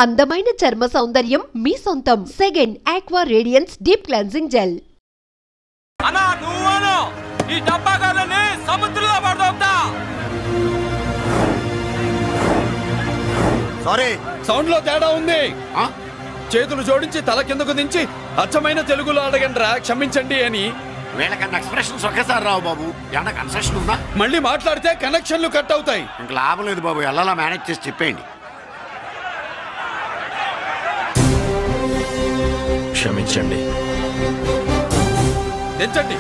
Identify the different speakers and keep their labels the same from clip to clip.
Speaker 1: అందమైన చర్మ సౌందర్యం మీ సొంతం. Second aqua radiance deep cleansing gel.
Speaker 2: అన్నా నువ్వును ఈ డబ్బాగాలని సముద్రంలో పడదొక్తా.
Speaker 3: సారీ,
Speaker 2: సౌండ్ లో తేడా ఉంది. చేతులు జోడించి తల కిందకు దించి అచ్చమైన తెలుగులో అడగండిరా క్షమించండి అని.
Speaker 3: వీళ్ళకన్నా ఎక్స్ప్రెషన్స్ ఒకేసారి రావు బాబు. ఏమన్నా కన్సెషన్ ఉందా?
Speaker 2: మళ్ళీ మాట్లాడితే కనెక్షన్లు కట్ అవుతాయి.
Speaker 3: ఇంక లాభం లేదు బాబు, ఎలా మేనేజ్ చేసి చెప్పేయండి.
Speaker 4: క్షమించండి.
Speaker 2: తెచ్చండి.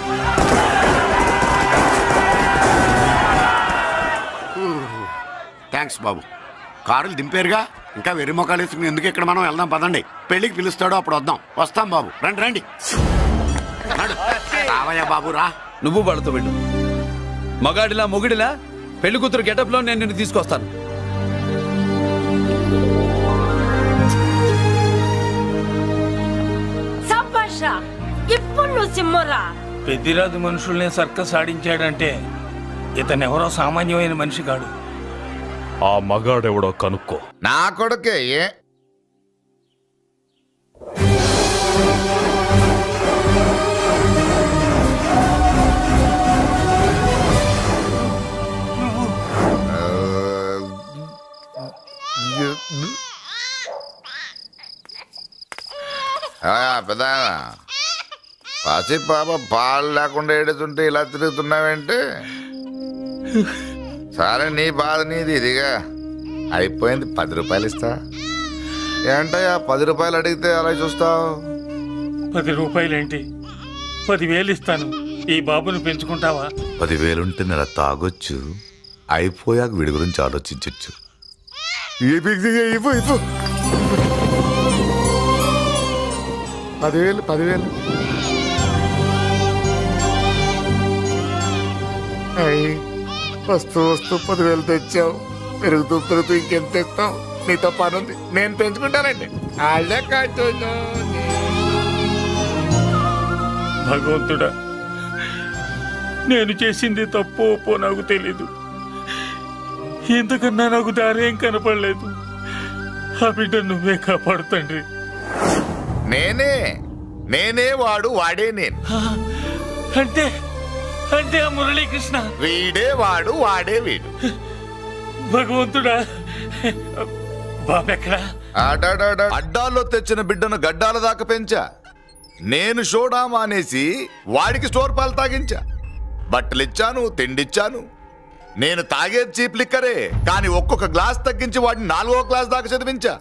Speaker 3: థ్యాంక్స్ బాబు. కారులు దింపారుగా, ఇంకా వెర్రి మొక్కలు వేసుకుని ఎందుకు ఇక్కడ మనం వెళ్దాం పదండి. పెళ్లికి పిలుస్తాడో అప్పుడు వద్దాం. వస్తాం బాబు, రండి రండి. రావయ్యా బాబు రా.
Speaker 2: నువ్వు వాళ్ళతో వెళ్ళు. మగాడిలా మొగుడిలా పెళ్లి కూతురు గెటప్ లో నేను నిన్ను తీసుకొస్తాను.
Speaker 5: ఇప్పుడు నువ్వు సింహరా.
Speaker 6: పెద్దిరాజు మనుషుల్ని సర్కస్ ఆడించాడంటే ఇతనెవరో సామాన్యమైన మనిషి కాడు.
Speaker 4: ఆ మగాడెవడో కనుక్కో.
Speaker 7: నా కొడుకే. పెద్ద పసి పాప పాలు లేకుండా ఏడుతుంటే ఇలా తిరుగుతున్నావేంటి? సరే, నీ బాధ నీది. ఇదిగా అయిపోయింది. 10 రూపాయలు ఇస్తా. ఏంటయ్యా 10 రూపాయలు అడిగితే అలా చూస్తావు?
Speaker 6: 10 రూపాయలేంటి, 10,000 ఇస్తాను. ఈ బాబుని పెంచుకుంటావా?
Speaker 7: 10,000 ఉంటే నెల తాగొచ్చు. అయిపోయాక వీడి గురించి ఆలోచించచ్చు. 10,000
Speaker 8: వస్తూ 10,000 తెచ్చావు. పెరుగుతూ ఇంకెంత తెస్తావు? నీతో పని ఉంది, నేను పెంచుకుంటానండి.
Speaker 6: భగవంతుడా, నేను చేసింది తప్పు ఒప్పో నాకు తెలీదు. ఇంతకన్నా నాకు దారేం కనపడలేదు. ఆ బిడ్డ నువ్వే కాపాడు తండ్రి.
Speaker 7: నేనే వాడు, వాడే నేను.
Speaker 6: అంటే అంటే ఆ మురళీకృష్ణ
Speaker 7: వీడే వాడు, వాడే వీడు.
Speaker 6: భగవంతుడా, బాబెక్కడా?
Speaker 7: అడ్డాల్లో తెచ్చిన బిడ్డను గడ్డాల దాకా పెంచా. నేను షోడా మానేసి వాడికి స్టోర్ పాలు తాగించా. బట్టలిచ్చాను, తిండిచ్చాను. నేను తాగేది చీప్ లిక్కరే, కానీ ఒక్కొక్క గ్లాస్ తగ్గించి వాడిని 4వ క్లాస్ దాకా చదివించా.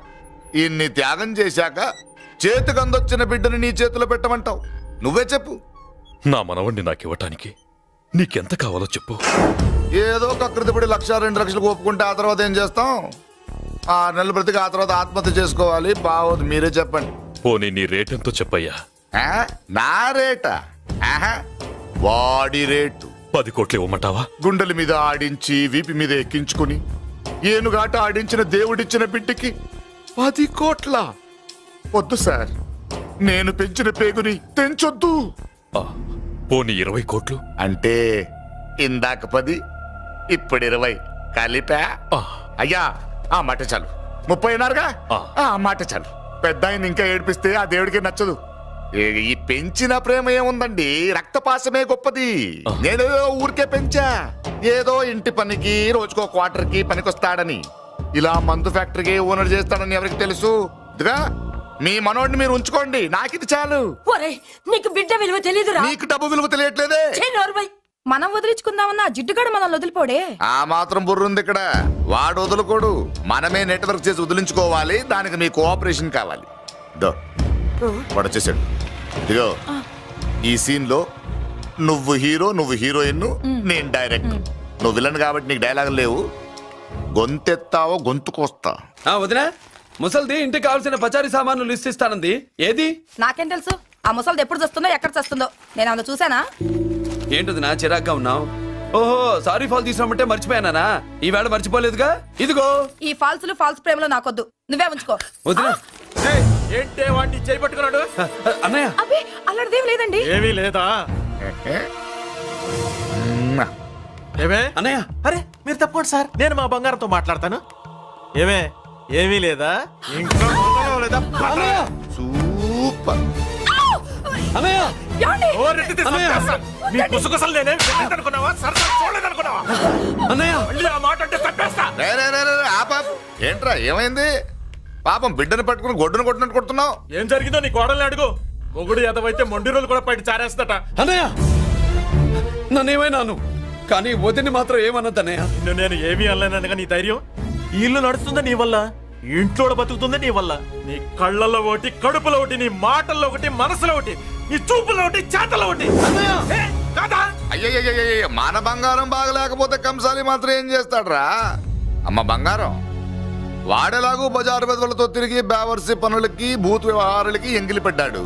Speaker 7: ఇన్ని త్యాగం చేశాక చేతికి అందొచ్చిన బిడ్డను నీ చేతిలో పెట్టమంటావు? నువ్వే చెప్పు.
Speaker 4: నా మనవణ్ణి నాకివ్వటానికి నీకెంత కావాలో చెప్పు.
Speaker 7: ఏదో కకృతిపడి 1,00,000 2 లక్షలకు ఒప్పుకుంటే ఆ తర్వాత ఏం చేస్తాం? 6 నెలలు బ్రతికి ఆ తర్వాత ఆత్మహత్య చేసుకోవాలి. బావోదు, మీరే చెప్పండి.
Speaker 4: పోనీ నీ రేటెంతో చెప్పయ్యా.
Speaker 7: నా రేటా? వాడి రేటు
Speaker 4: 10 కోట్లు ఇవ్వమంటావా?
Speaker 7: గుండెల మీద ఆడించి వీపి మీద ఎక్కించుకుని ఏనుగాట ఆడించిన దేవుడిచ్చిన బిడ్డకి 10 కోట్ల? వద్దు సార్, నేను పెంచిన పేగుని తెంచొద్దు.
Speaker 4: పోనీ 20 కోట్లు?
Speaker 7: అంటే ఇందాక 10, ఇప్పుడు 20 కలిపా. అయ్యా, ఆ మాట చాలు. 30 అన్నారుగా, ఆ మాట చాలు. పెద్ద ఆయన ఇంకా ఏడిపిస్తే ఆ దేవుడికి నచ్చదు. ఈ పెంచిన ప్రేమ ఏముందండి, రక్తపాసమే గొప్పది. నేనేదో ఊరికే పెంచా, ఏదో ఇంటి పనికి రోజుకో క్వార్టర్కి పనికొస్తాడని. ఇలా మందు ఫ్యాక్టరీకి ఓనర్ చేస్తాడని ఎవరికి తెలుసు? ఇదిగా మీ మనోడిని మీరు ఉంచుకోండి, నాకిది చాలు.
Speaker 5: నీకు బిడ్డ విలువ తెలీదురా?
Speaker 7: నీకు డబ్బు విలువ తెలియట్లేదే.
Speaker 5: మనం వదిలించుకుందామన్నా జిడ్డుగాడు మనం వదిలిపోడే.
Speaker 7: ఆ మాత్రం బుర్రుంది ఇక్కడ. వాడు వదులుకోడు, మనమే నెట్వర్క్ చేసి వదిలించుకోవాలి. దానికి మీ కోఆపరేషన్ కావాలి. వాడు వచ్చేసాడు. ఇదిగో, ఈ సీన్ లో నువ్వు హీరో, నువ్వు హీరోయిన్, నేను డైరెక్టర్. నువ్వు విలన్ కాబట్టి నీకు డైలాగులు లేవు. గొంతెత్తావో గొంతుకొస్తా.
Speaker 2: వదినా, ముసల్ది ఇంటికి కావాల్సిన పచారీ సామాన్లు లిస్ట్ ఇస్తానంది. ఏది?
Speaker 5: నాకేం తెలుసు? ఆ ముసల్ది ఎప్పుడు చస్తుందో ఎక్కడ చస్తుందో నేను అందులో చూసానా?
Speaker 2: ఏంటది నా చిరాగ్గా ఉన్నావు? ఓహో, సారీ ఫాల్ తీసుకురామంటే మర్చిపోయానా? ఈవేళ మర్చిపోలేదుగా. ఇదిగో,
Speaker 5: ఈ ఫాల్స్ ప్రేమలో నాకొద్దు, నువ్వే ఉంచుకో.
Speaker 2: వదినా,
Speaker 6: ఏంటే వాడిని చేయి పట్టుకున్నాడు?
Speaker 2: అన్నయ్య,
Speaker 5: అబ్బే అలాంటిదేం లేదండి.
Speaker 6: ఏమీ లేదా?
Speaker 2: ఏమే అన్నయ్య?
Speaker 6: అరే మీరు తప్పకుండా సార్, నేను మా బంగారంతో మాట్లాడతాను. ఏమే
Speaker 9: ఏమీ లేదా? ఇంకా లేదా?
Speaker 7: సూపర్.
Speaker 2: అన్నయ్య
Speaker 9: నీ కుసకుసలు నేనేం అనుకున్నావా? సరదా చూడలేదనుకున్నావా?
Speaker 2: అన్నయ్య
Speaker 9: మళ్ళీ ఆ మాట అంటే తప్పేస్తా.
Speaker 7: ఏంట్రా ఏమైంది? పాపం బిడ్డను పట్టుకుని గొడ్డును కొట్టినట్టు కొడుతున్నావు.
Speaker 9: ఏం జరిగిందో నీ కోడల్ని అడుగు. మొగుడు ఎదవైతే మొండి రోజులు కూడా బయట చారేస్తట.
Speaker 2: అన్నయ్య నన్నేమైనాను కానీ వదిని మాత్రం ఏమన్నది అన్నయ్య.
Speaker 9: నిన్ను నేను ఏమీ అనలేనగా నీ ధైర్యం. ఈ ఇల్లు నడుస్తుందా నీ వల్ల, ఇంట్లో బతుకుతుందా నీ వల్ల. నీ కళ్ళల్లో ఒకటి, కడుపులో ఒకటి, నీ మాటల్లో ఒకటి, మనసులో ఒకటి, నీ చూపులో ఒకటి, చేతల్లో ఒకటి. కాదా?
Speaker 7: అయ్యయ్యయ్యయ్య మన బంగారం బాగలేకపోతే కంసాలి మాత్రం ఏం చేస్తాడ్రా? అమ్మ బంగారం వాడేలాగూ బజారు బెదవులతో తిరిగి బేవర్సి పనులకి భూత వ్యవహారాలకి ఎంగిలి పడ్డాడు.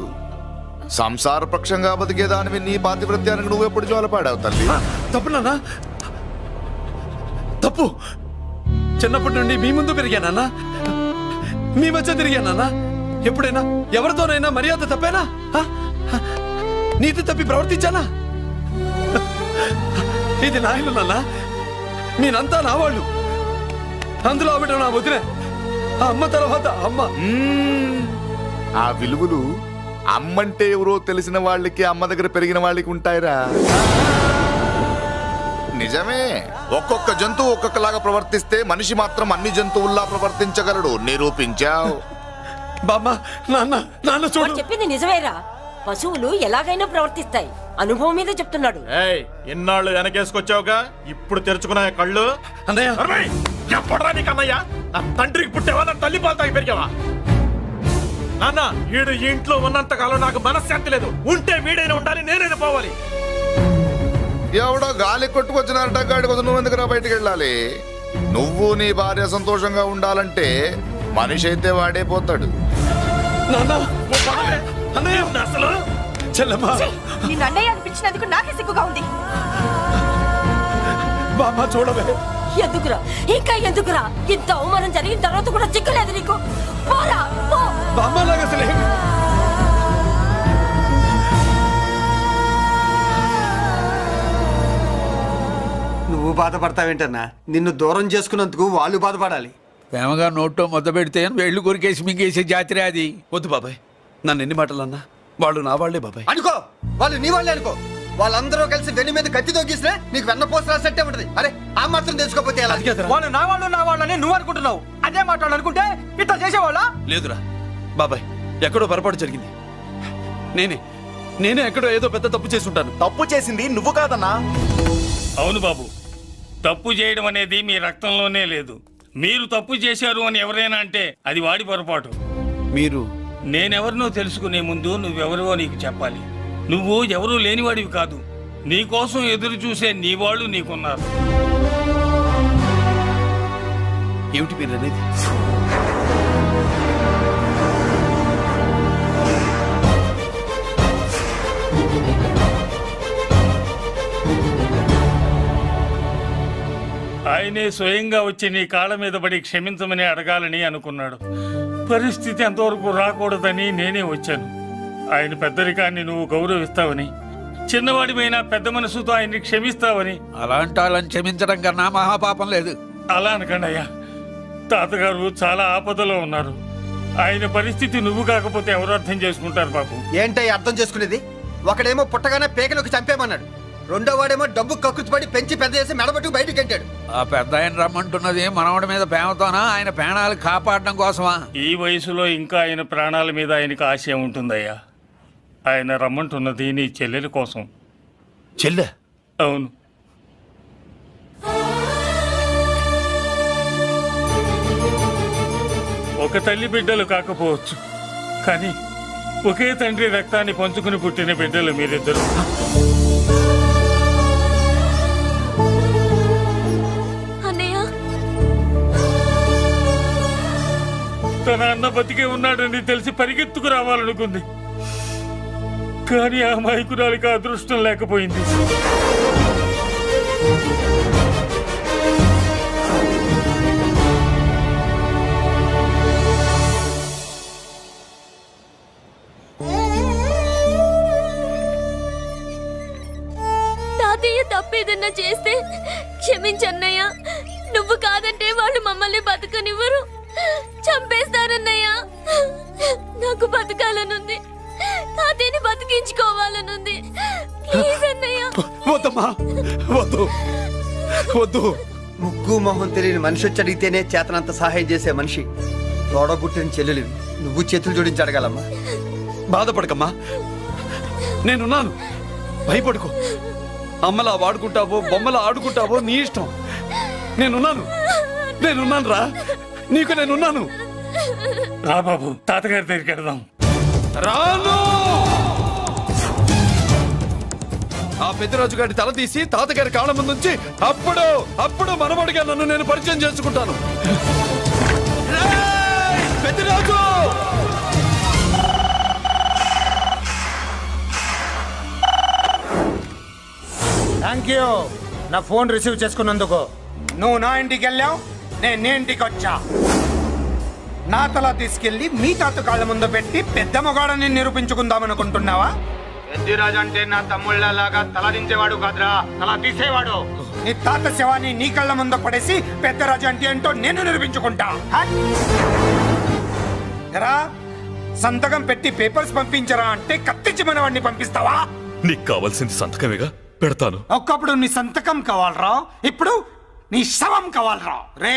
Speaker 7: సంసార పక్షంగా బతికేదానివి నీ పాతివృత్యానికి నువ్వెప్పుడు జోలపాడావు తల్లి?
Speaker 2: తప్పు నాన్న, తప్పు. చిన్నప్పటి నుండి మీ ముందు పెరిగానన్నా, మీ మధ్య తిరిగానన్నా. ఎప్పుడైనా ఎవరితోనైనా మర్యాద తప్పేనా? నీతి తప్పి ప్రవర్తించానా? ఇది నా ఇల్లు నాన్న, నేనంతా నా వాళ్ళు. అందులో ఆవిడ నా వదిలే, ఆ అమ్మ తర్వాత అమ్మ.
Speaker 7: ఆ విలువలు అమ్మంటే ఎవరో తెలిసిన వాళ్ళకి, అమ్మ దగ్గర పెరిగిన వాళ్ళకి ఉంటాయిరా. నిజమే, ఒక్కొక్క జంతువు ఒక్కొక్కలాగా ప్రవర్తిస్తే మనిషి మాత్రం అన్ని జంతువుల్లా ప్రవర్తించగలడు. నిరూపించావు.
Speaker 2: బామ్మ, నాన్న, నాన్న చూడు.
Speaker 10: చెప్పింది నిజమేరా. పశువులు ఎలాగైనా ప్రవర్తిస్తాయి. అనుభవం మీద చెప్తున్నాడు.
Speaker 9: ఎన్నాళ్ళు వెనకేసుకొచ్చావుగా, ఇప్పుడు తెరుచుకున్నా కళ్ళు.
Speaker 2: అన్నయ్య
Speaker 9: నీకన్నయ్యా, నా తండ్రికి పుట్టేవా, నా తల్లి పాలు తాగి పెరిగావా? నాన్న, వీడు ఈ ఇంట్లో ఉన్నంత కాలం నాకు మనశ్శాంతి లేదు. ఉంటే వీడైనా ఉండాలి, నేనైనా పోవాలి.
Speaker 7: ఎవడో గాలి కొట్టుకొచ్చినారట, గాడి కోసం నువ్వు ఎందుకురా బయటికి వెళ్ళాలి? నువ్వు నీ భార్య సంతోషంగా ఉండాలంటే మనిషి అయితే వాడే పోతాడు.
Speaker 5: నిన్ను అన్నయ్య అనిపించినందుకు నాకే సిగ్గుగా ఉంది.
Speaker 2: బామ్మ చూడవే.
Speaker 10: ఎందుకురా, ఇంకా ఎందుకురా? ఇంత అవమానం జరిగిన తర్వాత కూడా చిక్కలేదు నీకు? పోరా, పో.
Speaker 2: బామ్మలాగా అసలే
Speaker 11: నువ్వు బాధపడతావేంటన్నా? నిన్ను దూరం చేసుకున్నందుకు వాళ్ళు బాధపడాలి.
Speaker 12: ప్రేమగా నోట్లో మొద్ద పెడితే వేళ్ళు కొరికేసి మింగేసే జాతర అది.
Speaker 2: వద్దు బాబాయ్, నన్ను ఎన్ని మాటలు అన్నా వాళ్ళు నా వాళ్లే బాబాయ్.
Speaker 11: అనుకో, వాళ్ళు నీ వాళ్ళే అనుకో. వాళ్ళందరూ కలిసి వెన్ను మీద కత్తి తోగిస్తే నీకు వెన్నపోస రాసట్టే ఉంటది. అరే ఆ మాత్రం తెలుసుకోకపోతే ఎలా?
Speaker 9: వాళ్ళు నా వాళ్ళని నువ్వు అనుకుంటున్నావు. అదే మాట్లాడాలనుకుంటే ఇట్లా చేసేవాళ్ళ?
Speaker 2: లేదురా బాబాయ్, ఎక్కడో పొరపాటు జరిగింది. నేనే ఎక్కడో ఏదో పెద్ద తప్పు చేసి ఉంటాను.
Speaker 9: తప్పు చేసింది నువ్వు కాదన్నా.
Speaker 6: అవును బాబు, తప్పు చేయడం అనేది మీ రక్తంలోనే లేదు. మీరు తప్పు చేశారు అని ఎవరైనా అంటే అది వాడి పొరపాటు.
Speaker 2: మీరు
Speaker 6: నేనెవరినో తెలుసుకునే ముందు నువ్వెవరివో నీకు చెప్పాలి. నువ్వు ఎవరూ లేనివాడివి కాదు. నీకోసం ఎదురు చూసే నీ వాళ్ళు నీకున్నారు.
Speaker 2: ఏమిటి మీరు అనేది?
Speaker 6: ఆయనే స్వయంగా వచ్చి నీ కాళ్ళ మీద పడి క్షమించమని అడగాలని అనుకున్నాడు. పరిస్థితి అంతవరకు రాకూడదని నేనే వచ్చాను. ఆయన పెద్దరికాన్ని నువ్వు గౌరవిస్తావని, చిన్నవాడిపైన పెద్ద మనసుతో ఆయన్ని క్షమిస్తావని.
Speaker 12: అలాంటి వాళ్ళని క్షమించడం కన్నా మహాపాపం లేదు.
Speaker 6: అలా అనకండి అయ్యా. తాతగారు చాలా ఆపదలో ఉన్నారు. ఆయన పరిస్థితి నువ్వు కాకపోతే ఎవరు అర్థం చేసుకుంటారు బాబు?
Speaker 11: ఏంటో అర్థం చేసుకునేది? ఒకడేమో పుట్టగానే పేకలోకి చంపేమన్నాడు, రెండో వాడేమో డబ్బు కక్కుతుపడి పెంచి పెద్ద చేసి మెడబట్టుకు బయటకు గంటాడు.
Speaker 12: ఆ పెద్ద ఆయన రమ్మంటున్నది మనవడి మీద ప్రేమతోనా, ఆయన ప్రాణాలు కాపాడడం కోసమా?
Speaker 6: ఈ వయసులో ఇంకా ఆయన ప్రాణాల మీద ఆయనకు ఆశ ఉంటుందయ్యా. ఆయన రమ్మంటున్నది నీ చెల్లెల కోసం.
Speaker 2: చెల్లె?
Speaker 6: అవును. ఒక తల్లి బిడ్డలు కాకపోవచ్చు, కానీ ఒకే తండ్రి రక్తాన్ని పంచుకుని పుట్టిన బిడ్డలు మీరిద్దరు. తన అన్న బతికే ఉన్నాడని తెలిసి పరిగెత్తుకు రావాలనుకుంది, కానీ ఆ అమాయకురాలికి అదృష్టం లేకపోయింది.
Speaker 13: తాతయ్య తప్పేదన్నా చేస్తే క్షమించన్నయ్య. నువ్వు కాదంటే వాళ్ళు మమ్మల్ని బతకనివ్వరు. చంపేస్తారన్నయ్య. నాకు బతకాలనుంది, తాతయ్యని బతికించుకోవాలనుంది. ప్లీజ్ అన్నయ్య.
Speaker 2: వద్దమ్మా, వద్దు వద్దు.
Speaker 11: ముగ్గు మొహం తెలియని మనిషి వచ్చి అడిగితేనే చేతనంత సహాయం చేసే మనిషి. తోడబుట్టిన చెల్లెలు నువ్వు చేతులు జోడించి అడగాలమ్మా.
Speaker 2: బాధపడకమ్మా, నేనున్నాను. భయపడుకో. అమ్మలా వాడుకుంటావో బొమ్మలా ఆడుకుంటావో నీ ఇష్టం. నేనున్నాను రా. నీకు నేనున్నాను.
Speaker 6: రా బాబు, తాతగారి దగ్గరికి వెళ్దాం.
Speaker 2: రాను. ఆ పెద్దరాజు గారి తల తీసి తాతగారి కాళ్ళ ముందు నుంచి అప్పుడు మనవడిగా నన్ను నేను పరిచయం చేసుకుంటాను. పెద్దరాజు!
Speaker 14: థ్యాంక్ యూ నా ఫోన్ రిసీవ్ చేసుకున్నందుకు. నువ్వు నా ఇంటికి వెళ్ళావు, నేను నీ ఇంటికి వచ్చా. నా తల తీసుకెళ్లి మీ తాత కాళ్ళ ముందు పెట్టి పెద్ద మొగాడని నిరూపించుకుందామనుకుంటున్నావా? పెద్దిరాజు అంటే నా తమ్ముళ్ళలాగా తల దించేవాడు కాదురా, తల తీసేవాడు. నీ తాత శవాన్ని నీ కళ్ళ ముందు పడేసి పెద్దరాజు అంటే ఏంటో నేను నిరూపించుకుంటా. సంతకం పెట్టి పేపర్స్ పంపించరా అంటే కత్తిచ్చి మనవాడిని పంపిస్తావా?
Speaker 4: నీకు కావాల్సింది సంతకమేగా, పెడతాను.
Speaker 14: ఒక్కప్పుడు నీ సంతకం కావాలరా, ఇప్పుడు నీ శవం కావాలరా. రే,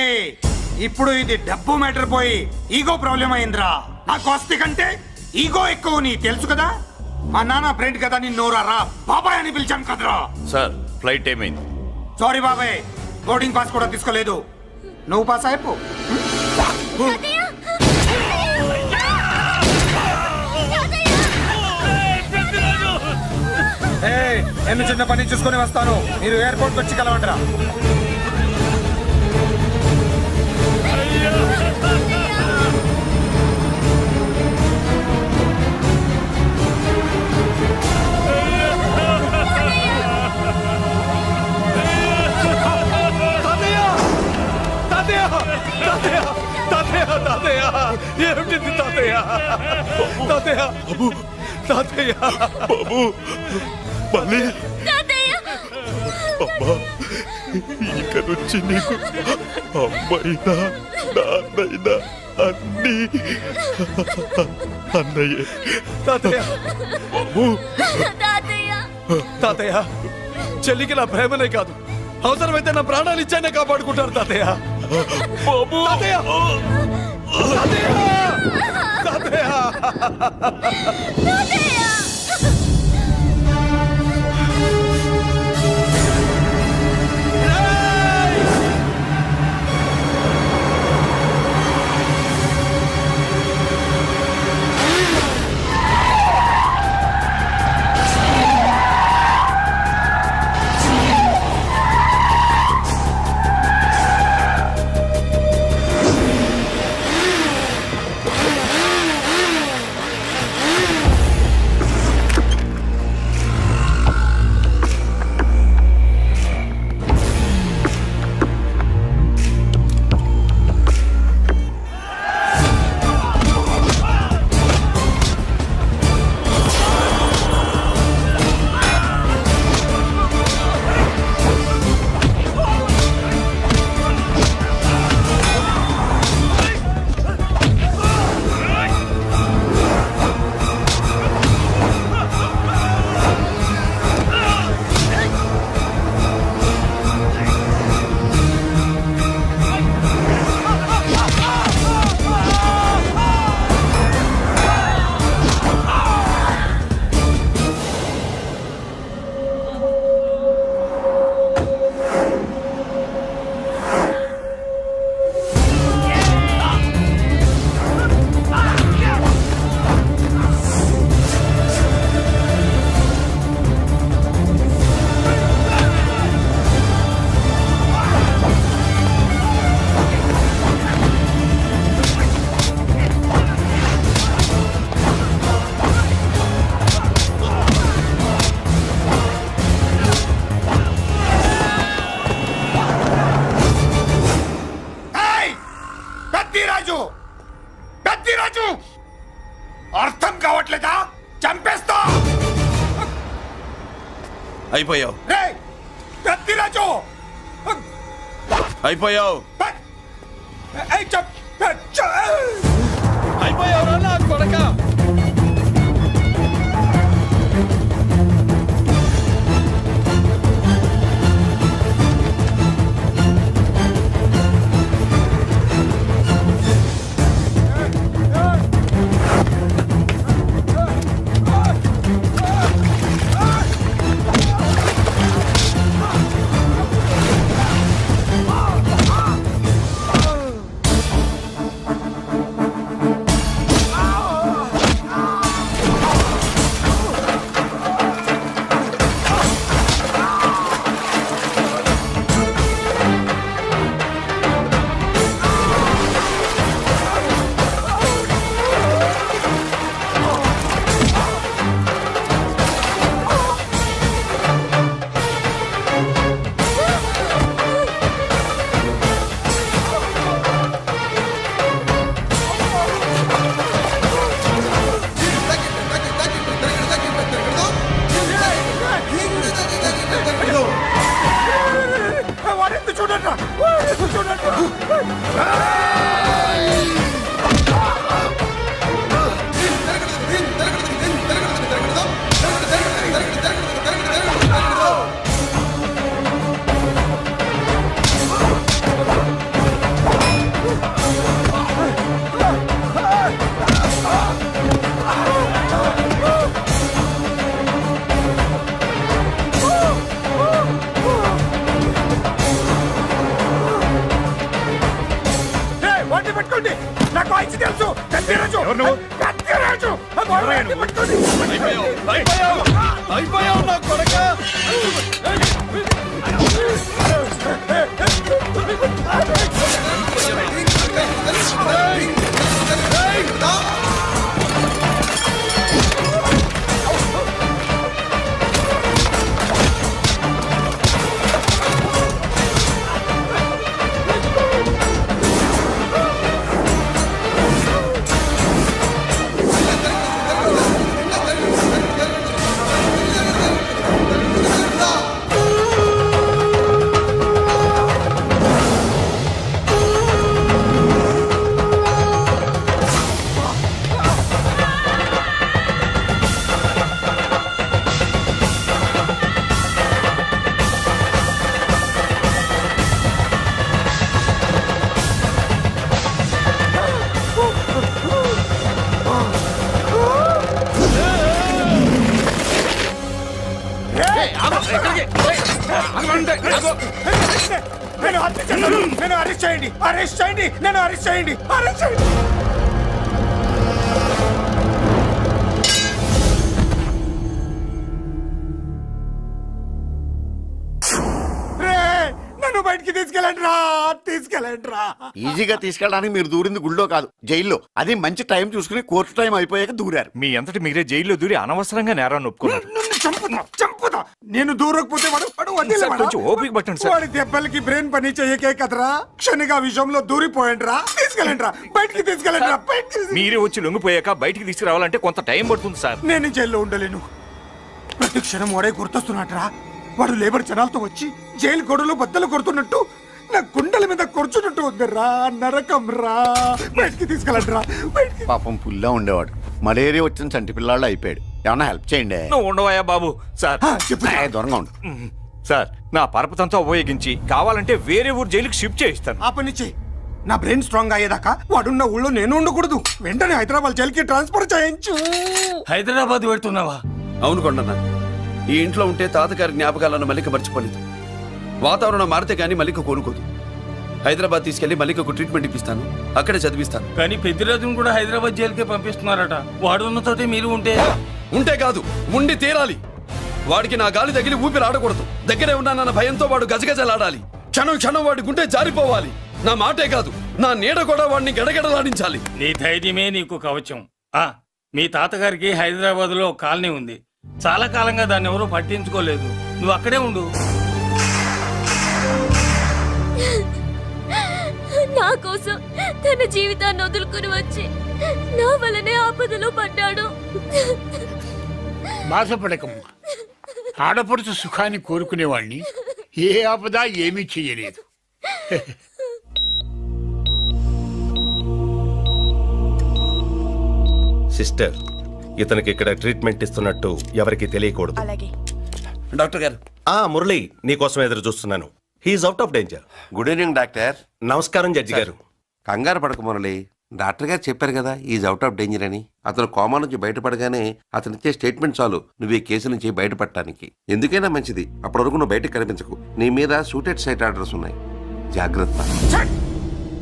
Speaker 14: ఇప్పుడు ఇది డబ్బు మ్యాటర్ పోయి ఈగో ప్రాబ్లం అయిందిరా. నాకు ఆస్తి కంటే ఈగో ఎక్కువ, నీ తెలుసు కదా. మా నాన్న ఫ్రెండ్ కదా, నిన్ను నోరారా బాబాయ్ అని పిలిచాను కదరా.
Speaker 7: సార్, ఫ్లైట్ ఏమైంది?
Speaker 14: సారీ బాబాయ్, బోర్డింగ్ పాస్ కూడా తీసుకోలేదు. నువ్వు పాస్ అయిపో. నేను చిన్న పని చూసుకొని వస్తాను, మీరు ఎయిర్పోర్ట్ వచ్చి కలవండిరా.
Speaker 2: ఏమిటి తాతయ్య? తాతయ్య బాబు, తాతయ్య బాబు, మళ్ళీ
Speaker 4: అమ్మా, ఇక నుంచి నీకు అమ్మైనా నాన్నైనా అన్నీ అన్నయ్యే.
Speaker 2: తాతయ్య బాబు, తాతయ్య చెల్లికి నా ప్రేమనే కాదు, అవసరమైతే నా ప్రాణాలు ఇచ్చానే కాపాడుకుంటారు తాతయ్య. బాబు, తాతయ్య తాతయ్య తాతయ్య.
Speaker 14: అర్థం కావట్లేదా? చంపేస్తా.
Speaker 2: అయిపోయావు,
Speaker 14: పెద్దిరాజు
Speaker 2: అయిపోయావు. అయిపోయావురా నా కొడక. అయిపోయావు నా కొడక.
Speaker 14: నేను అరెస్ట్ చేయండి, అరెస్ట్ చేయండి, నేను అరెస్ట్ చేయండి, అరెస్ట్ చేయండి. నన్ను బయటికి తీసుకెళ్ళండి రా, తీసుకెళ్ళండి రా.
Speaker 3: ఈజీగా తీసుకెళ్ళడానికి మీరు దూరింది గుళ్ళో కాదు, జైల్లో. అది మంచి టైం చూసుకుని కోర్టు టైం అయిపోయాక దూరారు.
Speaker 9: మీ అంతటి మీరే జైల్లో దూరి అనవసరంగా నేరాన్ని ఒప్పుకున్నారు.
Speaker 14: చంపుదా నేను దూరకపోతే
Speaker 9: ఓపిక పట్టండి సార్.
Speaker 14: వాడి దెబ్బలకి బ్రెయిన్ పని చెయ్యకే కదరా, క్షణిగా విషయంలో దూరిపోయండి రా. తీసుకెళ్ళండి రా, బయటికి తీసుకెళ్ళండి రా.
Speaker 9: మీరే వచ్చి లొంగిపోయాక బయటికి తీసుకురావాలంటే కొంత టైం పడుతుంది సార్.
Speaker 14: నేను జైల్లో ఉండలేను. ప్రతి క్షణం వాడే గుర్తొస్తున్నట్రా. వాడు లేబర్ జనాలతో వచ్చి జైలు గొడవలు బద్దలు కొడుతున్నట్టు నా గుండెల మీద కొడుచున్నట్టు ఉందిరా. నరకం రా, బయటికి తీసుకెళ్ళండి రా.
Speaker 3: పాపం పుల్లా ఉండేవాడు, మలేరియా వచ్చిన చంటి పిల్లాళ్ళు అయిపోయాడు. ఏమన్నా హెల్ప్ చేయండి.
Speaker 9: నువ్వు ఉండవయ్యా బాబు. సార్
Speaker 3: దూరంగా ఉండు
Speaker 9: సార్. నా పరపతంతా ఉపయోగించి కావాలంటే వేరే ఊరు జైలుకి షిఫ్ట్ చేయిస్తాను.
Speaker 14: ఆ పని చెయ్యి. నా బ్రెయిన్ స్ట్రాంగ్ అయ్యేదాకా వాడున్న ఊళ్ళో నేను ఉండకూడదు. వెంటనే హైదరాబాద్ జైలుకి ట్రాన్స్ఫర్ చేయించు.
Speaker 6: హైదరాబాద్ పెడుతున్నావా?
Speaker 2: అవును కొండన్న, ఈ ఇంట్లో ఉంటే తాతగారి జ్ఞాపకాలను మల్లిక మర్చిపోలేదు. వాతావరణం మారితే కానీ మల్లిక కోలుకోదు. హైదరాబాద్ తీసుకెళ్లి మల్లికకు ట్రీట్మెంట్ ఇప్పిస్తాను, అక్కడే చదివిస్తాను.
Speaker 6: కానీ పెద్దిరాజును కూడా హైదరాబాద్ జైలుకే పంపిస్తున్నారట. వాడు ఉన్న తోటి మీరు
Speaker 2: ఉంటే కాదు, ఉండి తీరాలి. వాడికి నా గాలి తగిలి ఊపిరి ఆడకూడదు. దగ్గరే ఉన్నానన్న భయంతో వాడు గజగజలాడాలి. క్షణం క్షణం వాడి గుండె జారిపోవాలి. నా మాటే కాదు, నా నీడ కూడా వాడిని గడగడలాడించాలి.
Speaker 6: నీ ధైర్యమే నీకు కవచం. మీ తాతగారికి హైదరాబాద్ లో కాలనీ ఉంది. చాలా కాలంగా దాన్ని ఎవరూ పట్టించుకోలేదు. నువ్వు అక్కడే ఉండు.
Speaker 13: నా కోసం తన జీవితాన్ని వదులుకుని వచ్చి నా వల్లనే ఆపదలో పడ్డాడు.
Speaker 15: బాధపడకమ్మా. ఆడపడుచు సుఖాన్ని కోరుకునేవాణ్ణి ఏ ఆపద ఏమీ చెయ్యలేదు.
Speaker 16: సిస్టర్, ఇతనికి ఇక్కడ ట్రీట్మెంట్ ఇస్తున్నట్టు ఎవరికి తెలియకూడదు.
Speaker 5: అలాగే
Speaker 2: డాక్టర్ గారు.
Speaker 16: మురళి, నీకోసం ఎదురు చూస్తున్నాను. He is out of danger.
Speaker 17: Good evening doctor.
Speaker 16: నమస్కారం జడ్జి గారు.
Speaker 17: కంగారు పడక మురళి, డాక్టర్ గారు చెప్పారు కదా ఈజ్ అవుట్ ఆఫ్ డేంజర్ అని. అతను కోమా నుంచి బయటపడగానే అతను ఇచ్చే స్టేట్మెంట్ చాలు నువ్వు ఈ కేసు నుంచి బయటపడటానికి. ఎందుకైనా మంచిది, అప్పటి వరకు నువ్వు బయటకు కనిపించకు. నీ మీద షూటెడ్ సైట్ ఆర్డర్స్ ఉన్నాయి, జాగ్రత్త.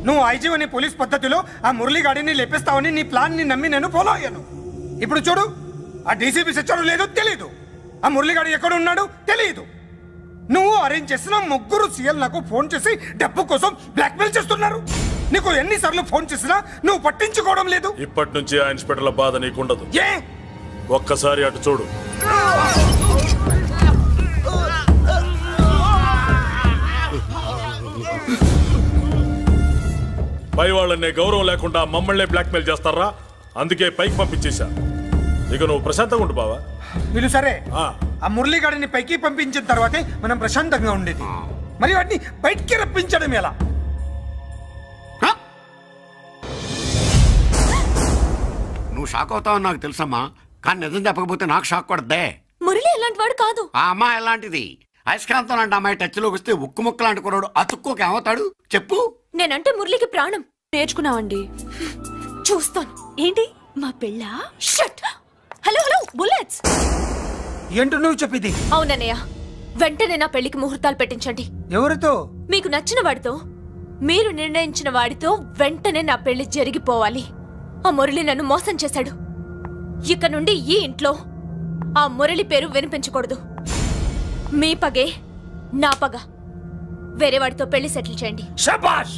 Speaker 14: నువ్వు ఐజీవని పోలీస్ పద్ధతిలో ఆ మురళి గాడిని లేపిస్తావని నీ ప్లాన్ ని నమ్మి నేను ఫాలో అయ్యాను. ఇప్పుడు చూడు, ఆ డీసీపీ సచ్చాడు లేదో తెలియదు, ఆ మురళిగాడు ఎక్కడ ఉన్నాడు తెలియదు. నువ్వు అరేంజ్ చేసిన ముగ్గురు సీఎల్ నాకు ఫోన్ చేసి డబ్బు కోసం బ్లాక్మెయిల్ చేస్తున్నారు. నీకు ఎన్నిసార్లు ఫోన్ చేసినా నువ్వు పట్టించుకోవడం లేదు.
Speaker 4: ఇప్పటి నుంచి ఆ ఇన్స్పెక్టర్ల బాధ నీకుండదు.
Speaker 14: ఏ
Speaker 4: ఒక్కసారి అటు చూడు. పై వాళ్ళనే గౌరవం లేకుండా మమ్మల్ని బ్లాక్మెయిల్ చేస్తారా? అందుకే పైకి పంపించేశా. ఇక నువ్వు ప్రశాంతంగా ఉండు బావా.
Speaker 14: వీళ్ళు సరే, ఆ మురళిగాడిని పైకి పంపించిన తర్వాతే మనం ప్రశాంతంగా ఉండేది. మరి వాటిని బయటికి రప్పించడం ఎలా?
Speaker 3: నువ్వు షాక్ అవుతావని నాకు తెలుసమ్మా, కానీ నిజం చెప్పకపోతే నాకు షాక్ కొడద్దే.
Speaker 13: మురళి ఎలాంటి వాడు కాదు.
Speaker 3: ఆ అమ్మాయి ఎలాంటిది? అయస్కాంతం లాంటి అమ్మాయి టచ్లోకి వస్తే ఉక్కు ముక్క లాంటి కుర్రాడు అతుక్కోకి ఏమవుతాడు చెప్పు.
Speaker 13: నేనంటే మురళికి ప్రాణం. నేర్చుకున్నావండి, చూస్తాను. ఏంటి మా పెళ్ళా? షట్. Hello hello bullets.
Speaker 14: ఏంటో నువ్వు చెప్పేది?
Speaker 13: అవునన్నయ్య, వెంటనే నా పెళ్లికి ముహూర్తాలు పెట్టించండి.
Speaker 14: ఎవరితో?
Speaker 13: మీకు నచ్చిన వాడితో, మీరు నిర్ణయించిన వాడితో వెంటనే నా పెళ్లి జరిగిపోవాలి. ఆ మురళి నన్ను మోసం చేశాడు. ఇక నుండి ఈ ఇంట్లో ఆ మురళి పేరు వినిపించకూడదు. మీ పగే నా పగ. వేరే వాడితో పెళ్లి సెటిల్ చేయండి.
Speaker 14: శబాష్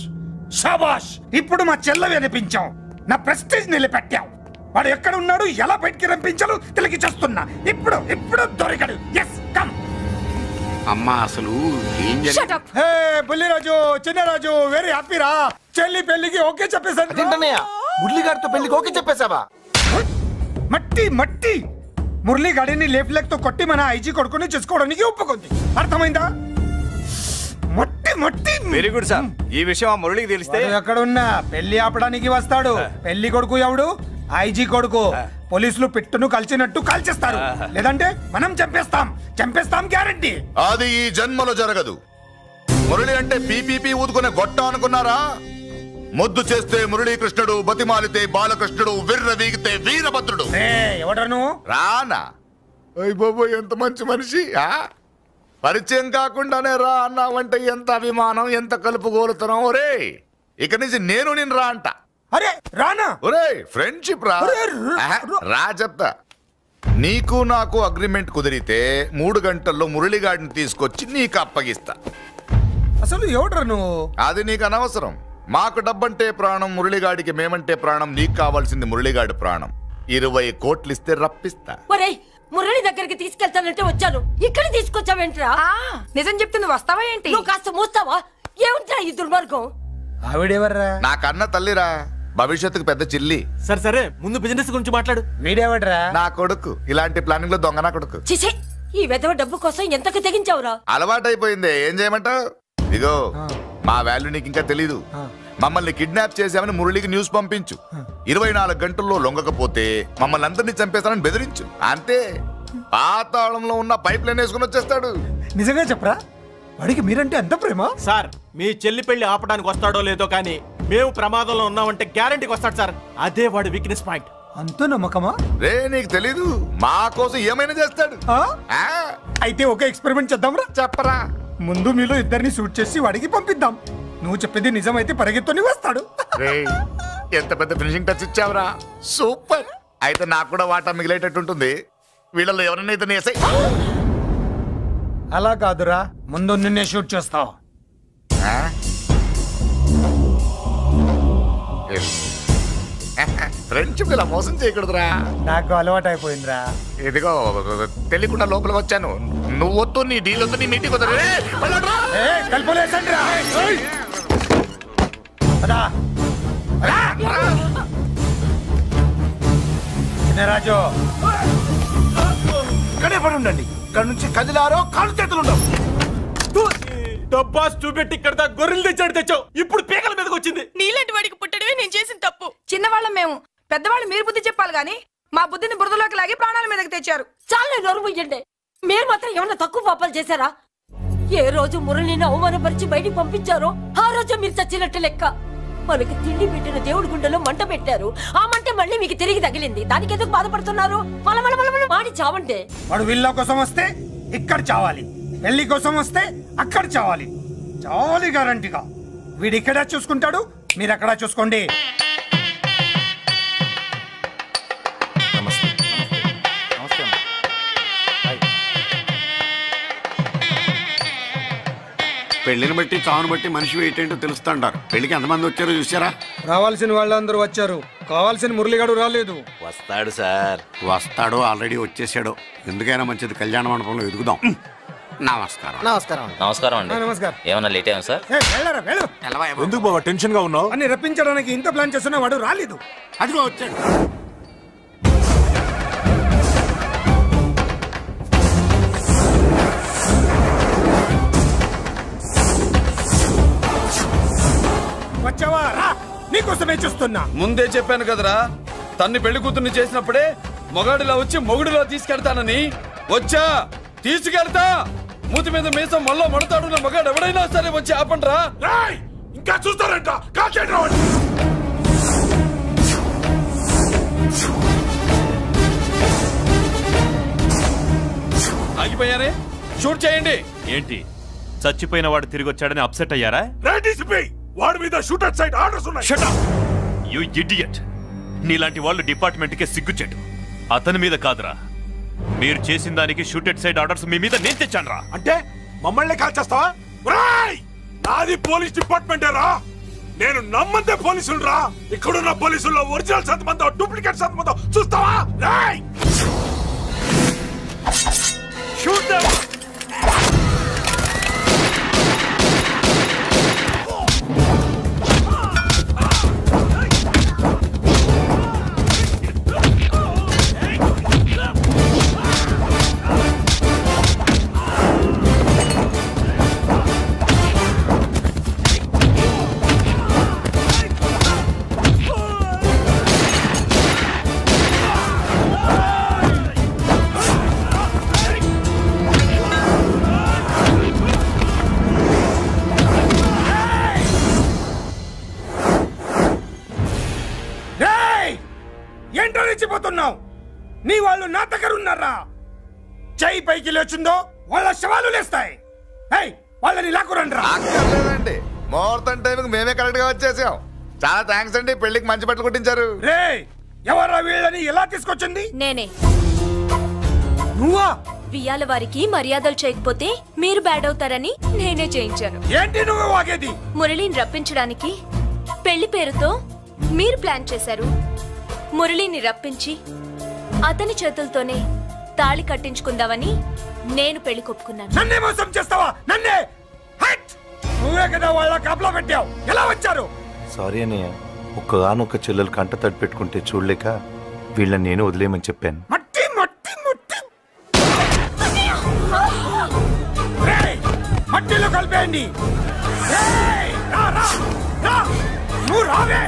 Speaker 14: శబాష్, ఇప్పుడు మా చెల్ల వినిపించాం, నా ప్రెస్టేజ్ నిలబెట్టావు. వాడు ఎక్కడ ఉన్నాడు, ఎలా బయటికి రంపించాలో తెలికి చేస్తున్నా. ఇప్పుడు ఇప్పుడు దొరికాడు. Yes come.
Speaker 3: అమ్మా అసలు ఏం
Speaker 14: హే బుల్లిరాజు, చిన్నరాజు, వెరీ హ్యాపీ రా. చెల్లి పెళ్లికి ఓకే చెప్పేశాను.
Speaker 9: మురళి గారితో పెళ్లికి ఓకే చెప్పేశావా?
Speaker 14: మట్టి మట్టి మురళి గాడిని లేఫ్ లెగ్ తో కొట్టి మన ఐజీ కొడుకుని చేసుకోవడానికి ఒప్పుకుంది. అర్థమైందా? మట్టి మట్టి.
Speaker 18: Very good sir. ఈ విషయం ఆ మురళికి తెలిస్తే
Speaker 14: ఎక్కడున్నా పెళ్లి ఆపడానికి వస్తాడు. పెళ్లి కొడుకు ఎవడు? ఐజీ కొడుకు. పోలీసులు పిట్టును కలిసినట్టు కాల్చేస్తారు, లేదంటే మనం చంపేస్తాం. చంపేస్తాం గ్యారంటీ.
Speaker 7: అది ఈ జన్మలో జరగదు. మురళి అంటే పీపీపీ ఊదుకునే గొట్ట అనుకున్నారా? ముద్దు చేస్తే మురళీకృష్ణుడు, బతిమాలితే బాలకృష్ణుడు, విర్ర వీగితే వీరభద్రుడు.
Speaker 14: ఎవడను
Speaker 7: రానా? అయ్య బాబోయ్, ఎంత మంచి మనిషి. పరిచయం కాకుండానే రా అన్నావంటే ఎంత అభిమానం, ఎంత కలుపుగోలుతున్నాం. ఒరే ఇక నుంచి నేను రా అంట.
Speaker 14: అరే రానా?
Speaker 7: ఒరే ఫ్రెండ్షిప్ రా. రా చెప్తా. నీకు నాకు అగ్రిమెంట్ కుదిరితే 3 గంటల్లో మురళిగాడిని తీసుకొచ్చి నీకు అప్పగిస్తా.
Speaker 14: అసలు ఎవడ్రా నువ్వు?
Speaker 7: అది నీకు అనవసరం. మాకు డబ్బంటే ప్రాణం, మురళిగాడికి మేమంటే ప్రాణం. నీకు కావాల్సింది మురళిగాడి ప్రాణం. 20 కోట్లు ఇస్తే రప్పిస్తా.
Speaker 10: ఒరేయ్, మురళి దగ్గరికి తీసుకెళ్తానంటే వచ్చాను, ఇక్కడ తీసుకొచ్చావేంట్రా?
Speaker 5: నిజం చెప్తే నువ్వు వస్తావా ఏంటి?
Speaker 10: నువ్వు కాస్త మూస్తావా? ఏమిట్రా ఈ దుర్మార్గం?
Speaker 14: ఆవిడెవర్రా?
Speaker 7: నా కన్న తల్లిరా, భవిష్యత్తుకు పెద్ద చిల్లి.
Speaker 9: సరే సరే, ముందు బిజినెస్ గురించి మాట్లాడు.
Speaker 14: వీడేవడ్రా?
Speaker 7: నా కొడుకు. ఇలాంటి ప్లానింగ్ లో దొంగ నా కొడుకు.
Speaker 10: చిసే, ఈ వెధవ డబ్బు కోసం ఎంతకు తెగించావురా?
Speaker 7: అలవాటైపోయింది, ఏం చేయమంటావు? ఇగో మా వాల్యూ నీకు ఇంకా తెలీదు. మమ్మల్ని కిడ్నాప్ చేసామని మురళికి న్యూస్ పంపించు. 24 గంటల్లో లొంగకపోతే మమ్మల్ని అందరినీ చంపేస్తానని బెదిరించు. అంతే. పాతాళంలో ఉన్న పైప్ లైన్ వేసుకుని వచ్చేస్తాడు.
Speaker 14: నిజంగా చెప్పరా? వాడికి మీరంటే ఎంత ప్రేమ?
Speaker 9: సార్, మీ చెల్లి పెళ్లి ఆపడానికి వస్తాడో లేదో కానీ మేము ప్రమాదంలో ఉన్నామంటే గ్యారంటీకి వస్తాడు సార్. అదే వాడి వీక్నెస్ పాయింట్.
Speaker 14: అంత నమ్మకమా?
Speaker 7: రే నీకు తెలీదు, మా కోసం ఏమైనా చేస్తాడు.
Speaker 14: అయితే ఒక ఎక్స్పెరిమెంట్ చేద్దాంరా.
Speaker 7: చెప్పరా.
Speaker 14: ముందు మీలో ఇద్దరిని షూట్ చేసి వాడికి పంపిద్దాం. నువ్వు చెప్పేది నిజమైతే పరిగెత్తుని వస్తాడు.
Speaker 7: ఎంత పెద్ద ఫినిషింగ్ టచ్ ఇచ్చావురా. సూపర్. అయితే నాకు కూడా వాటా మిగిలేటట్టు ఉంటుంది. వీళ్ళలో ఎవరైనా ఇతను వేసాయి.
Speaker 14: అలా కాదురా, ముందు నిన్నే షూట్ చేస్తావు.
Speaker 7: ఫ్రెండ్షిప్ ఇలా మోసం చేయకూడదురా.
Speaker 14: నాకు అలవాటు అయిపోయిందిరా.
Speaker 7: ఇదిగో తెలియకుండా లోపల వచ్చాను. నువ్వు వద్దు, నీ డీల్ వద్దు, నీ మీటింగ్ వద్దు.
Speaker 14: రాజు
Speaker 9: ఇక్కడే పడి ఉండండి. ఇక్కడ నుంచి కదిలారో కాళ్ళు చేతులు ఉండవు. డబ్బాస్ చూపెట్టి ఇక్కడ గొర్రెలు తెచ్చావు. ఇప్పుడు పీకల మీదకి వచ్చింది.
Speaker 5: నీలాంటి వాడికి పుట్టడమే నేను చేసిన తప్పు. చిన్నవాళ్ళం మేము. పెద్దవాళ్ళు మీరు బుద్ధి చెప్పాలి గాని మా బుద్ధిని బురదలోకి లాగి ప్రాణాల మీదకి తెచ్చారు.
Speaker 10: చాలా నోరు ముయ్యండి. మీరు మాత్రం ఏమన్నా తక్కువ పాపాలు చేశారా? ఏ రోజు మురళిని అవమానపరిచి బయటికి పంపించారో ఆ రోజు మీరు చచ్చినట్టు లెక్క. మనకి తిండి పెట్టిన దేవుడి గుండెలో మంట పెట్టారు. ఆ మంట మళ్ళీ మీకు తిరిగి తగిలింది. దానికి ఎందుకు బాధపడుతున్నారు? మాడి చావంటే
Speaker 14: వాడు విల్ల కోసం వస్తే ఇక్కడ చావాలి, పెళ్లి కోసం వస్తే అక్కడ చావాలి. చావాలి గ్యారంటీగా. వీడు ఇక్కడ చూసుకుంటాడు, మీరు అక్కడ చూసుకోండి.
Speaker 3: పెళ్లిని బట్టి చావును బట్టి మనిషి ఏంటంటో తెలుస్తుంటారు. పెళ్లికి ఎంతమంది వచ్చారో చూసారా?
Speaker 14: రావాల్సిన వాళ్ళందరూ వచ్చారు, కావాల్సిన మురళిగాడు రాలేదు.
Speaker 3: వస్తాడు సార్, వస్తాడు. ఆల్రెడీ వచ్చేసాడు. ఎందుకైనా మంచిది కళ్యాణ మండపంలో ఎదుగుదాం. నమస్కారం.
Speaker 14: నమస్కారం.
Speaker 19: నమస్కారం అండి.
Speaker 14: నమస్కారం.
Speaker 19: ఏమన్నా లేట్ అయ్యాం సార్?
Speaker 9: ఎందుకు బాబా టెన్షన్ గా ఉన్నావు?
Speaker 14: అని రప్పించడానికి ఇంత ప్లాన్ చేస్తున్నా వాడు రాలేదు.
Speaker 3: అదిగో వచ్చాడు.
Speaker 14: వచ్చావా? రా, నీకోసమే చూస్తున్నా.
Speaker 2: ముందే చెప్పాను కదరా, తన్ని పెళ్లి కూతుర్ని చేసినప్పుడే మొగాడిలా వచ్చి మొగుడిలో తీసుకెళ్తానని. వచ్చా, తీసుకెళ్తా. మూతి మీద మీసం మళ్ళా మడతాడున్న మగాడు ఎవడైనా సరే వచ్చి ఆపండ్రా.
Speaker 4: ఇంకా చూస్తారంట.
Speaker 2: ఆగిపోయారే, షూట్ చేయండి.
Speaker 20: ఏంటి చచ్చిపోయిన వాడు తిరిగి వచ్చాడని అప్సెట్ అయ్యారా?
Speaker 4: వాడి మీద షూటర్ సైడ్ ఆర్డర్స్ ఉన్నాయి.
Speaker 20: Shut up you idiot. నీలాంటి వాళ్ళు డిపార్ట్మెంట్ కే సిగ్గుచెట్టు. అతని మీద కాదురా, మీరు చేసిన దానికి షూటెడ్ సైడ్ ఆర్డర్స్ మీ మీద నేను తెచ్చానురా.
Speaker 4: అంటే మమ్మల్ని కాల్ చేస్తావా? నాది పోలీస్ డిపార్ట్మెంటే రా. నేను నమ్మందే పోలీసులు రా. ఇక్కడున్న పోలీసుల్లో ఒరిజినల్ సత్మంతో డూప్లికేట్ సత్మంతో చూస్తావా? Shoot them.
Speaker 14: నీ వాళ్ళు నా దగ్గర ఉన్నారా? చెయ్యి పైకి లేచుందో వాళ్ళ శవాలు లేస్తాయి. వాళ్ళని లాక్కురండి రా.
Speaker 7: లేదండి, ముహూర్తం టైంకి మేమే కరెక్ట్ గా వచ్చేసాం. చాలా థ్యాంక్స్ అండి. పెళ్లికి మంచి బట్టలు కుట్టించారు.
Speaker 14: రే, ఎవరా వీళ్ళని ఎలా తీసుకొచ్చింది?
Speaker 13: నేనే.
Speaker 14: నువ్వా?
Speaker 13: వియ్యాల వారికి మర్యాదలు చేయకపోతే మీరు బ్యాడ్ అవుతారని నేనే చేయించాను.
Speaker 14: ఏంటి నువ్వు వాగేది?
Speaker 13: మురళిని రప్పించడానికి పెళ్లి పేరుతో మీరు ప్లాన్ చేశారు. మురళిని రప్పించి అతని చేతులతోనే తాళి కట్టించుకుందామని నేను పెళ్లి కొప్పుకున్నాను.
Speaker 14: నన్నే మోసం చేస్తావా? నన్నే? నువ్వే కదా వాళ్ళ కాపలా పెట్టావు. ఎలా వచ్చారు?
Speaker 21: సారీ అన్నయ్య, ఒక్కగానొక్క చెల్లెలు కంట తడి పెట్టుకుంటే చూడలేక వీళ్ళని నేను వదిలేయమని చెప్పాను.
Speaker 14: మట్టి మట్టి మట్టి మట్టిలో కలిపేయండి. నువ్వు రావే.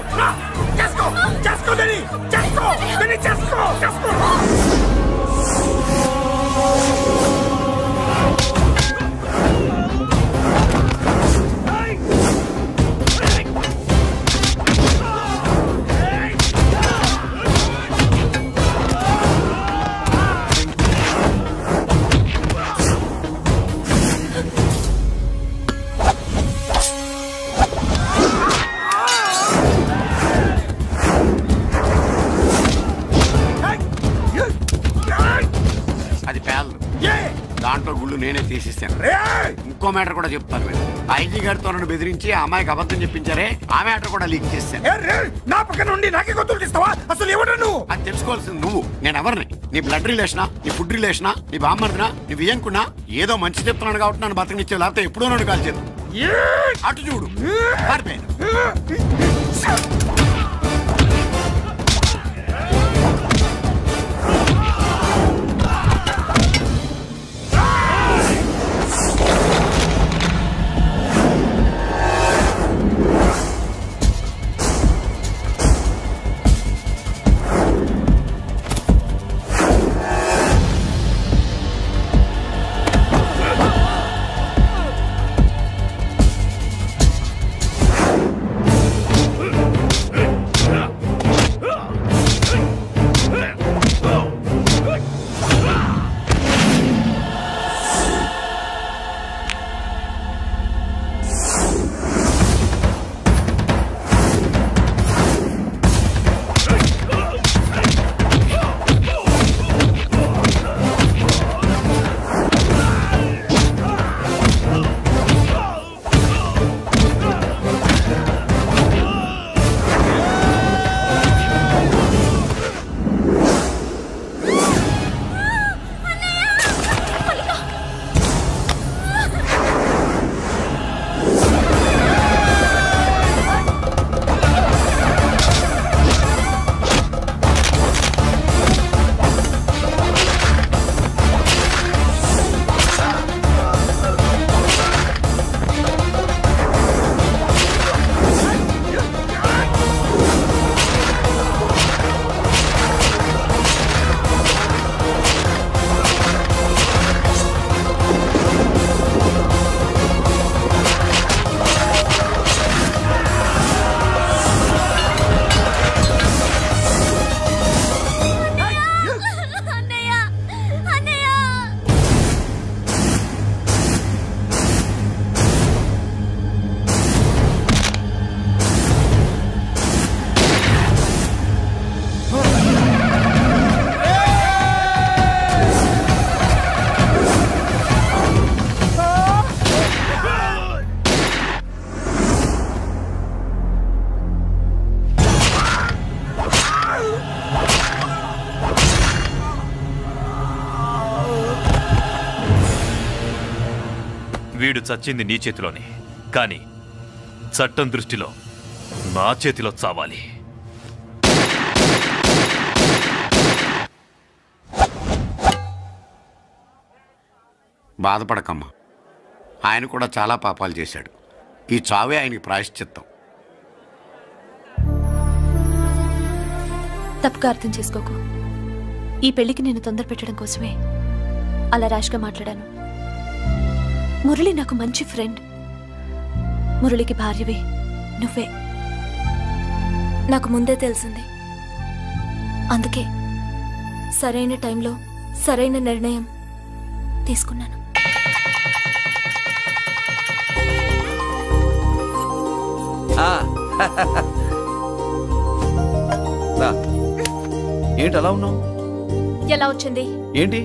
Speaker 14: చేసుకో చేసుకో దని చేసుకో దని చేసుకో చేసుకో.
Speaker 3: దాంట్లో గుళ్ళు నేనే తీసిస్తాను. ఇంకో మ్యాటర్ కూడా చెప్తాను. ఐజీ గారితో నన్ను బెదిరించి ఆ అమ్మాయికి అబద్ధం చెప్పించారే, ఆ మ్యాటర్ కూడా లీక్ చేస్తాను.
Speaker 14: నా పక్కన నుండి నాకే గొంతులు తీస్తావా? అసలు ఎవరు నువ్వు?
Speaker 3: అది తెలుసుకోవాల్సింది నువ్వు. నేను ఎవరిని? నీ బ్లడ్ రిలేషనా, నీ ఫుడ్ రిలేషనా, నీ బామ్మర్దినా, నీ వియ్యంకున్నా? ఏదో మంచి చెప్తున్నాను కాబట్టి నన్ను బతకనిచ్చే, లేకపోతే ఎప్పుడో నన్ను కాల్చేది. అటు చూడు,
Speaker 20: వీడు చచ్చింది నీ చేతిలోనే, కానీ చట్టం దృష్టిలో నా చేతిలో చావాలి.
Speaker 3: బాధపడకమ్మా, ఆయన కూడా చాలా పాపాలు చేశాడు. ఈ చావే ఆయనకి ప్రాయశ్చిత్తం.
Speaker 13: తప్పుగా అర్థం చేసుకోకు. ఈ పెళ్లికి నేను తొందర పెట్టడం కోసమే అలా ర్యాష్గా మాట్లాడాను. మురళి నాకు మంచి ఫ్రెండ్. మురళికి భార్యవి నువ్వే. నాకు ముందే తెలిసింది. అందుకే సరైన టైంలో సరైన నిర్ణయం తీసుకున్నాను.
Speaker 19: ఏంటి అలా ఉన్నావు?
Speaker 13: ఎలా వచ్చింది?
Speaker 19: ఏంటి